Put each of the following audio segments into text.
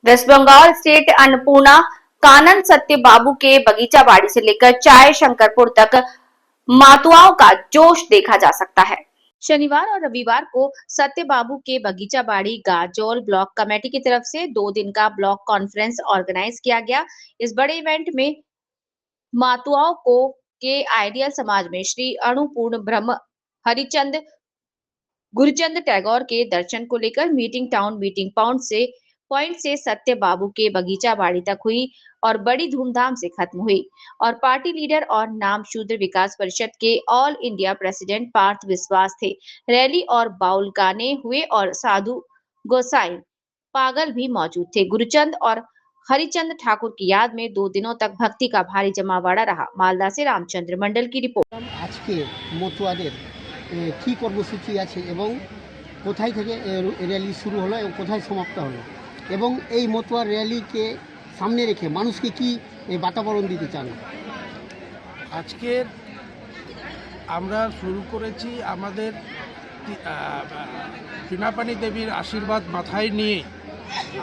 Waste Bengal state Annapurna कानन सत्य बाबू के बगीचा बाड़ी से लेकर चाय शंकरपुर तक मातुआओं का जोश देखा जा सकता है। शनिवार और रविवार को सत्य बाबू के बगीचा बाड़ी गाजोल ब्लॉक कमेटी की तरफ से 2 दिन का ब्लॉक कॉन्फ्रेंस ऑर्गेनाइज किया गया। इस बड़े इवेंट में मातुआओं को के आइडियल समाज में श्री अणुपूर्ण ब्रह्म हरिचंद गुरुचंद टैगोर के दर्शन को लेकर मीटिंग टाउन मीटिंग पॉइंट से सत्य बाबू के बगीचा बाड़ी तक हुई और बड़ी धूमधाम से खत्म हुई और पार्टी लीडर और नाम शूद्र विकास परिषद के ऑल इंडिया प्रेसिडेंट पार्थ विश्वास थे। रैली और बाउल गाने हुए और साधु गोसाई पागल भी मौजूद थे। गुरुचंद और हरिचंद ठाकुर की याद में 2 दिनों तक भक्ति का भारी जमावड़ा रहा। मालदा से रामचंद्र मंडल की रिपोर्ट। आज के মতুয়াদের কি কর্মসূচি আছে এবং কোথায় থেকে র্যালি শুরু হলো এবং কোথায় সমাপ্ত হলো এবং এই মতুয়া র্যালিকে সামনে রেখে মানুষকে কি বাতাবরণ দিতে চান? আজকের আমরা শুরু করেছি আমাদের পিনাপানি দেবীর আশীর্বাদ মাথায় নিয়ে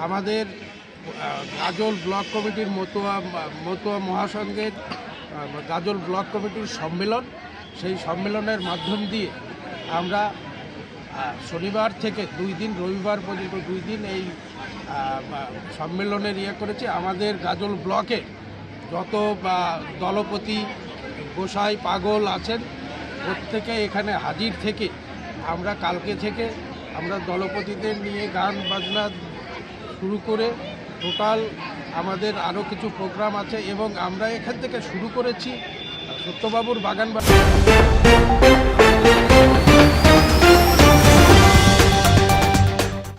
আমাদের গাজল ব্লক কমিটির মতুয়া মহাসংঘের গাজল ব্লক কমিটির সম্মেলন, সেই সম্মেলনের মাধ্যম দিয়ে আমরা শনিবার থেকে 2 দিন রবিবার পর্যন্ত 2 দিন এই সম্মেলনের করেছি। আমাদের গাজল ব্লকে যত দলপতি গোসাই পাগল আছেন প্রত্যেকে এখানে হাজির থেকে আমরা কালকে থেকে আমরা দলপতিদের নিয়ে গান বাজনা শুরু করে টোটাল আমাদের আরও কিছু প্রোগ্রাম আছে এবং আমরা এখান থেকে শুরু করেছি সত্যবাবুর বাগান।